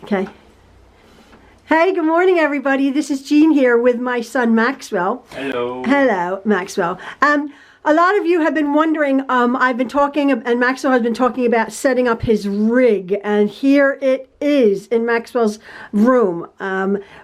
Okay. Hey, good morning, everybody. This is Jean here with my son, Maxwell. Hello. Hello, Maxwell. A lot of you have been wondering, I've been talking, and Maxwell has been talking about setting up his rig, and here it is in Maxwell's room.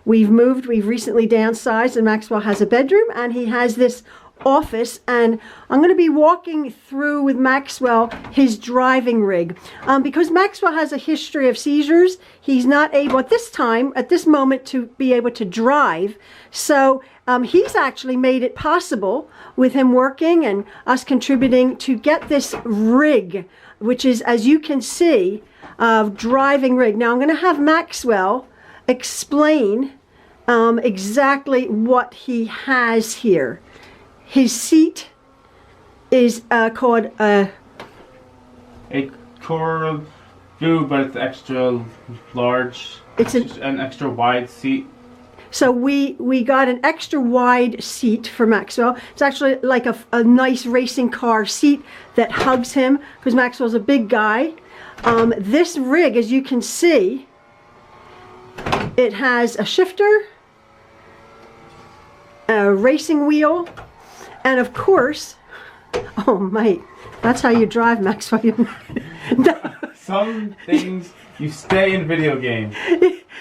We've recently downsized, and Maxwell has a bedroom, and he has this office, and I'm going to be walking through with Maxwell his driving rig. Because Maxwell has a history of seizures, he's not able at this moment to be able to drive. So he's actually made it possible with him working and us contributing to get this rig, which is, as you can see, a driving rig. Now I'm going to have Maxwell explain exactly what he has here. His seat is called a Truelove, but it's extra large. It's an extra wide seat. So we got an extra wide seat for Maxwell. It's actually like a nice racing car seat that hugs him because Maxwell's a big guy. This rig, as you can see, it has a shifter, a racing wheel, and of course, oh mate, that's how you drive, Maxwell. Some things you stay in video games.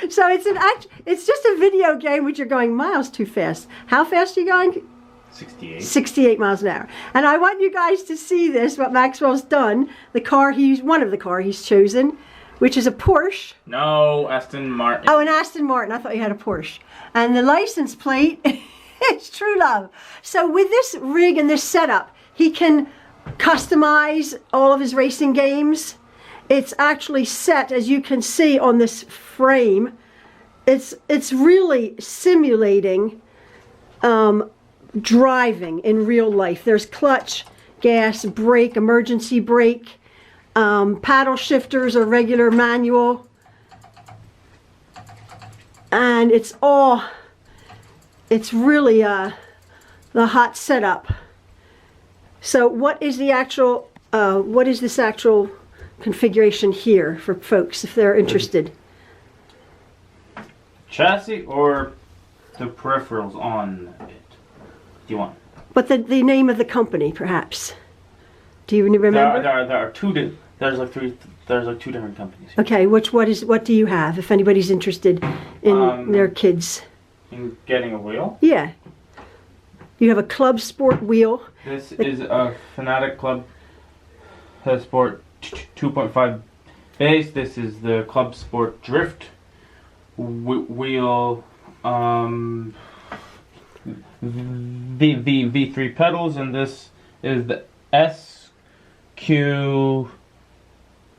So it's just a video game which you're going miles too fast. How fast are you going? 68. 68 miles an hour. And I want you guys to see this, what Maxwell's done. One of the car he's chosen, which is a Porsche. No, Aston Martin. Oh, an Aston Martin. I thought you had a Porsche. And the license plate is Truelove. So with this rig and this setup, he can customize all of his racing games. It's actually set, as you can see on this frame. It's really simulating driving in real life. There's clutch, gas, brake, emergency brake, paddle shifters or regular manual, and it's really the hot setup. So what is this actual configuration here for folks if they're interested? Chassis or the peripherals on it? Do you want? But the name of the company, perhaps. Do you remember? There are two. There's like two different companies. Okay, what do you have? If anybody's interested in their kids. In getting a wheel. Yeah. You have a Club Sport wheel. This is a Fanatic Club Sport 2.5 base. This is the Club Sport Drift wheel. V3 pedals, and this is the SQ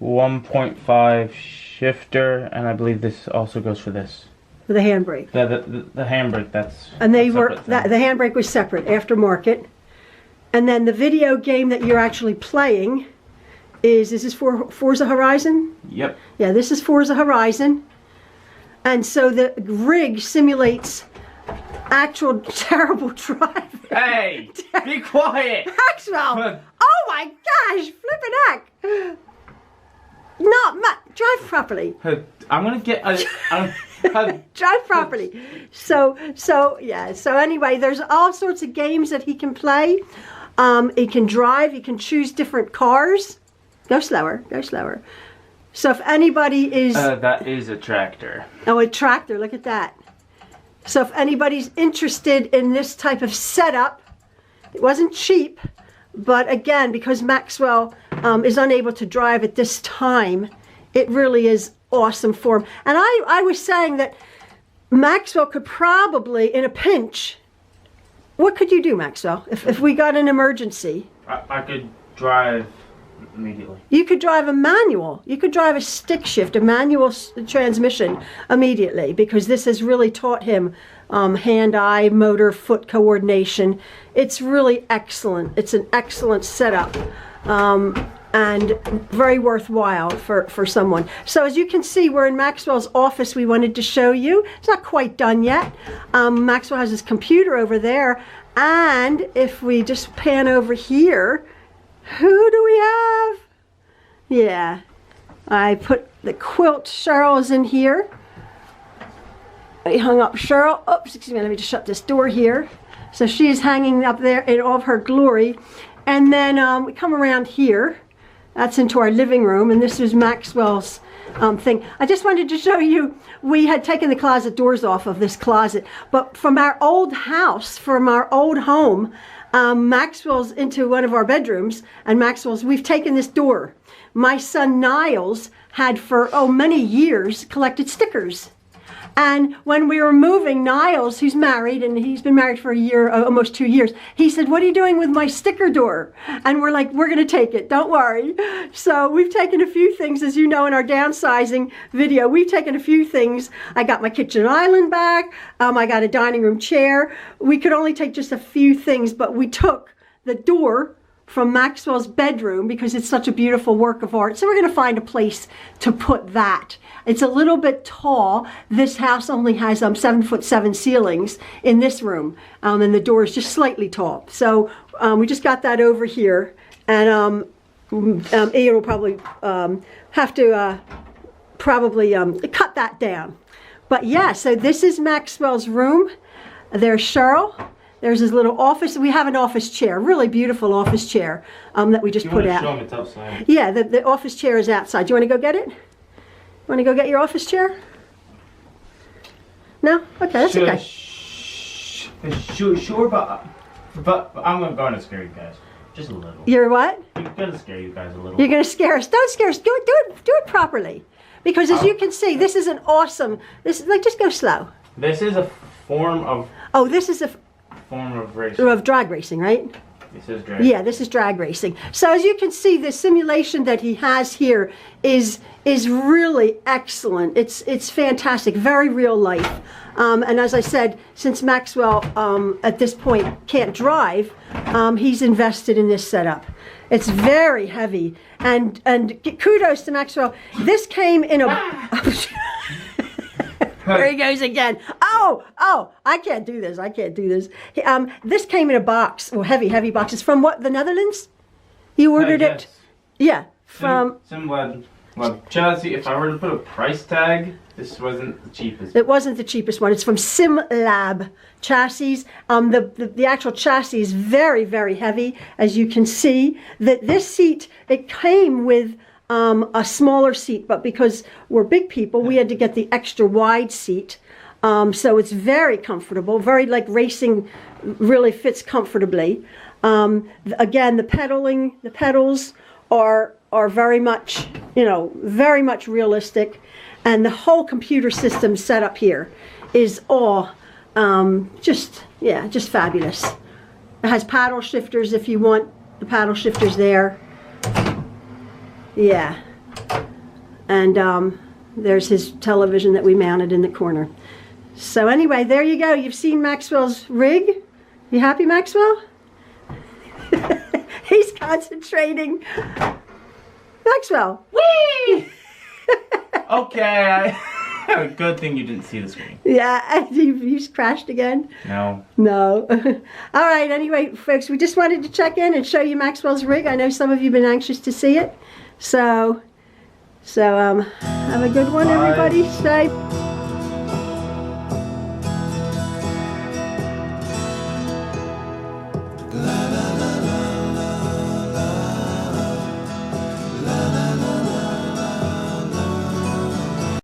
1.5 shifter, and I believe this also goes for this. The handbrake. The handbrake, that's. And they were the handbrake was separate, aftermarket. And then the video game that you're actually playing is this for Forza Horizon? Yep. Yeah, this is Forza Horizon. And so the rig simulates actual terrible driving. Hey, be quiet. Maxwell! Oh my gosh, flippin' heck! Drive properly. I'm gonna get drive properly. So anyway, there's all sorts of games that he can play. He can drive. He can choose different cars. Go slower. Go slower. So if anybody is that is a tractor. Oh, a tractor. Look at that. So if anybody's interested in this type of setup, it wasn't cheap, but again, because Maxwell is unable to drive at this time, it really is awesome for him. And I was saying that Maxwell could probably, in a pinch, what could you do, Maxwell, if we got an emergency? I could drive immediately. You could drive a manual. You could drive a stick shift, a manual transmission immediately, because this has really taught him hand-eye, motor, foot coordination. It's really excellent. It's an excellent setup and very worthwhile for someone. So as you can see, we're in Maxwell's office. We wanted to show you. It's not quite done yet. Maxwell has his computer over there. And if we just pan over here, who do we have? Yeah, I put the quilt. Cheryl is in here. I hung up Cheryl. Oops, excuse me, let me just shut this door here. So she's hanging up there in all of her glory. And then we come around here. That's into our living room, and this is Maxwell's thing. I just wanted to show you, we had taken the closet doors off of this closet, but from our old house, from our old home, Maxwell's into one of our bedrooms, and Maxwell's, we've taken this door. My son Niles had for, many years collected stickers. And when we were moving, Niles, who's married, and he's been married for a year, almost 2 years, he said, "What are you doing with my sticker door?" And we're like, "We're going to take it, don't worry." So we've taken a few things, as you know, in our downsizing video. We've taken a few things. I got my kitchen island back. I got a dining room chair. We could only take just a few things, but we took the door from Maxwell's bedroom because it's such a beautiful work of art. So we're going to find a place to put that. It's a little bit tall. This house only has 7'7" ceilings in this room, and the door is just slightly tall. So we just got that over here, and Ian will probably have to cut that down. But yeah, so this is Maxwell's room. There's Cheryl. There's his little office. We have an office chair, really beautiful office chair that we just put out. Show them it's outside. Yeah, the office chair is outside. Do you want to go get it? You want to go get your office chair? No? Okay, that's okay. Sure, but I'm going to scare you guys. Just a little. You're what? I'm going to scare you guys a little. You're going to scare us. Don't scare us. Do it properly. Because as you can see, this is an awesome, just go slow. This is a form of... Oh, this is a... form of racing. Of drag racing, right? This is drag. Yeah, this is drag racing. So as you can see, the simulation that he has here is really excellent. It's fantastic, very real life. And as I said, since Maxwell at this point can't drive, he's invested in this setup. It's very heavy, and kudos to Maxwell. This came in a. There he goes again. Oh, I can't do this. This came in a box, or heavy boxes from what, the Netherlands? You ordered it? Yeah, from... Simlab chassis. If I were to put a price tag, this wasn't the cheapest. It wasn't the cheapest one. It's from SimLab chassis. The actual chassis is very, very heavy, as you can see. This seat, it came with a smaller seat, but because we're big people, we had to get the extra wide seat. So it's very comfortable, very like racing, really fits comfortably. Again, the pedals are very much, very much realistic, and the whole computer system set up here is all just fabulous. It has paddle shifters if you want the paddle shifters there. Yeah, and there's his television that we mounted in the corner. So anyway, there you go. You've seen Maxwell's rig. You happy, Maxwell? He's concentrating. Maxwell. Whee! Okay. Good thing you didn't see the screen. Yeah, you crashed again? No. No. All right, anyway, folks, we just wanted to check in and show you Maxwell's rig. I know some of you have been anxious to see it. So have a good one, Bye. everybody. Stay